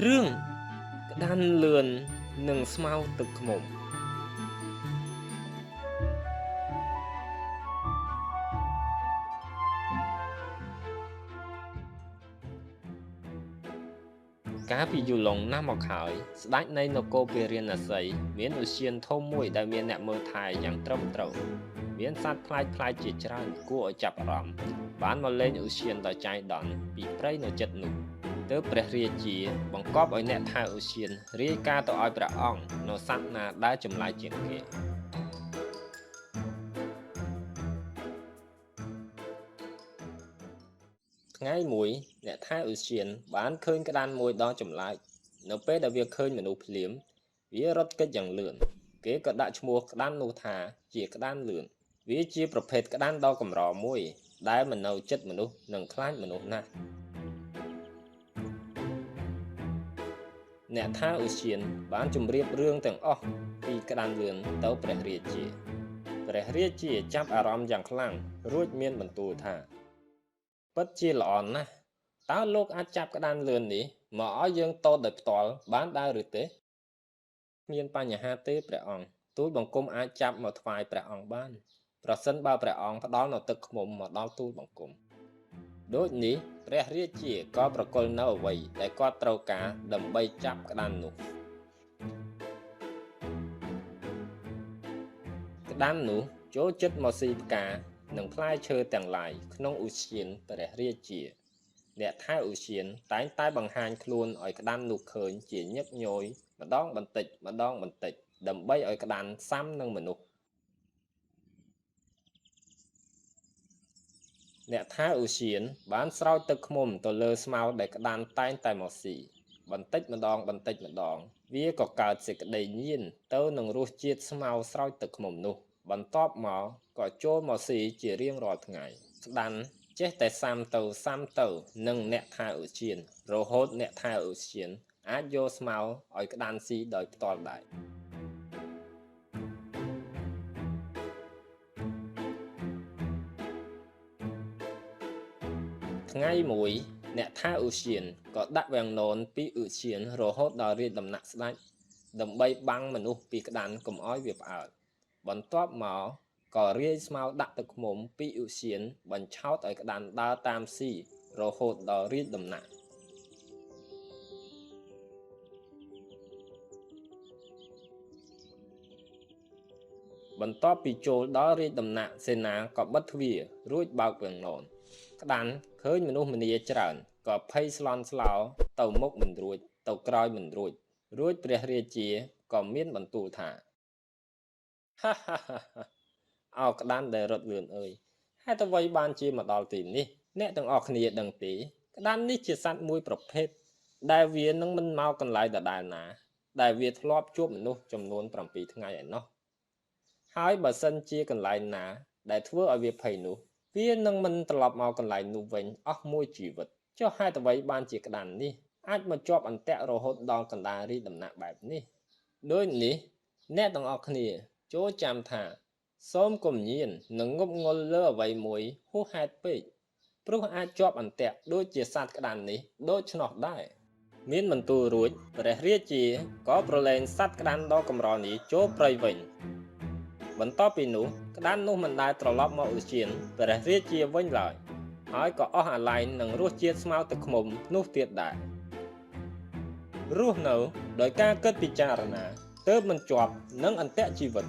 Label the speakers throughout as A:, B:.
A: រឿងក្តាន់លឿននិងស្មៅទឹកឃ្មុំកាលពីយូរលង់ណាស់មកហើយស្ដេចនៃនគរពារាណសីមានឧទ្យានធំមួយដែលមានអ្នកមើលថែយ៉ាងត្រឹមត្រូវមានសត្វប្លែកៗជាច្រើនគួរឲ្យចាប់អារម្មណ៍បានមកលេងឧទ្យានដ៏ចៃដន្យពីព្រៃនៅជិតនោះទើបព្រះរាជាបង្គាប់ឲ្យអ្នកថែឧទ្យានរាយការណ៍ទៅឲ្យព្រះអង្គនៅសត្វណាដែលចម្លែកជាងគេថ្ងៃមួយអ្នកថែឧទ្យានបានឃើញក្តានមួយដ៏ចម្លែកនៅពេលដែលវាឃើញមនុស្សភ្លាមវារត់គេចយ៉ាងលឿនគេក៏ដាក់ឈ្មោះក្តាននោះថាជាក្តានលឿនវាជាប្រភេទក្តានដ៏កម្រមួយដែលមិននៅជិតមនុស្សនិងខ្លាចមនុស្សណាស់អ្នកថែឧទ្យានបានជម្រាបរឿងទាំងអស់ពីក្តានលឿនទៅព្រះរាជាចាប់អារម្មណ៍យ៉ាងខ្លាំងរួចមានបន្ទូលថាពិតជាល្អណាស់តើលោកអាចចាប់ក្តានលឿននេះមកឲ្យយើងតតដោយផ្ទាល់បានដែរឬទេមានបញ្ហាទេព្រះអង្គទូលបង្គំអាចចាប់មកថ្វាយព្រះអង្គបានប្រសិនបើព្រះអង្គផ្ដល់នូវទឹកឃ្មុំមកដល់ទូលបង្គំដូចនេះព្រះរាជាក៏ប្រគល់នៅអ្វីដែលគាត់ត្រូវការដើម្បីចាប់ក្តាននោះក្តាននោះចូលចិត្តមកស៊ីផ្កានិងផ្លែឈើទាំងឡាយក្នុងឧទ្យានព្រះរាជាអ្នកថែឧទ្យានតែងតែបង្ហាញខ្លួនឲ្យក្តាននោះឃើញជាញឹកញយម្ដងបន្តិចដើម្បីឲ្យក្តានស៊ាំនឹងមនុស្សអ្នកថែឧទ្យានបានស្រោចទឹកឃ្មុំទៅលើស្មៅដែលក្តានតែងតែមកស៊ីបន្តិចម្ដងវាក៏កើតសេចក្តីញៀនទៅនឹងរសជាតិស្មៅស្រោចទឹកឃ្មុំនោះបន្ទាប់មកក៏ចូលមកស៊ីជារៀងរាល់ថ្ងៃក្តាន់ចេះតែស៊ាំទៅនឹងអ្នកថែឧទ្យានរហូតអ្នកថែឧទ្យានអាចយកស្មៅឲ្យក្តាន់ស៊ីដោយផ្ទាល់ដែរថ្ងៃមួយអ្នកថែឧទ្យានក៏ដាក់វាំងននពីឧទ្យានរហូតដល់រាជដំណាក់ស្ដេចដើម្បីបាំងមនុស្សពីក្តាន់កុំឲ្យវាផ្អើលបន្ទាប់មកក៏រាយស្មៅដាក់ទឹកឃ្មុំពីឧទ្យានបញ្ឆោតឲ្យក្តាន់ដើរតាមស៊ីរហូតដល់រាជដំណាក់បន្ទាប់ពីចូលដល់រាជដំណាក់សេនាក៏បិទទ្វាររួចបើកវាំងននក្តាន់ឃើញមនុស្សម្នាច្រើនក៏ភ័យស្លន់ស្លោទៅមុខមិនរួចទៅក្រោយមិនរួចព្រះរាជាក៏មានបន្ទូលថាហាអោក្តាន់ដែលរត់លឿនអើយហេតុអ្វីបានជាមកដល់ទីនេះអ្នកទាំងអស់គ្នាដឹងទេក្តាន់នេះជាសត្វមួយប្រភេទដែលវានឹងមិនមកកន្លែងដដែលណាដែលវាធ្លាប់ជួបមនុស្សចំនួន7ថ្ងៃឯណោះហើយបើសិនជាកន្លែងណាដែលធ្វើឲ្យវាភ័យនោះវានឹងមិនត្រឡប់មកកន្លែងនោះវិញអស់មួយជីវិតចុះហេតុអ្វីបានជាក្តាន់នេះអាចមកជាប់អន្ទាក់រហូតដល់កណ្ដាលរាជដំណាក់បែបនេះដូចនេះអ្នកទាំងអស់គ្នាចូលចាំថាសូមកុំញៀននិងងប់ងល់លើអ្វីមួយហួសហេតុពេកព្រោះអាចជាប់អន្ទាក់ដូចជាសត្វក្តាន់នេះដូច្នោះដែរមានបន្ទូលរួចព្រះរាជាក៏ប្រឡែងសត្វក្តាន់ដ៏កម្រនេះចូលព្រៃវិញបន្ទាប់ពីនោះក្តាន់នោះមិនដែលត្រឡប់មកឧទ្យានព្រះរាជាវិញឡើយហើយក៏អស់អាល័យនឹងរសជាតិស្មៅទឹកឃ្មុំនោះទៀតដែររស់នៅដោយការគិតពិចារណាទើបមិនជាប់នឹងអន្ទាក់ជីវិត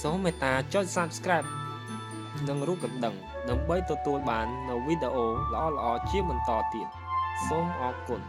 A: សូមមេត្តាចុច Subscribe និងរូបកណ្ដឹងដើម្បីទទួលបាននូវវីដេអូល្អៗជាបន្តទៀតសូមអរគុណ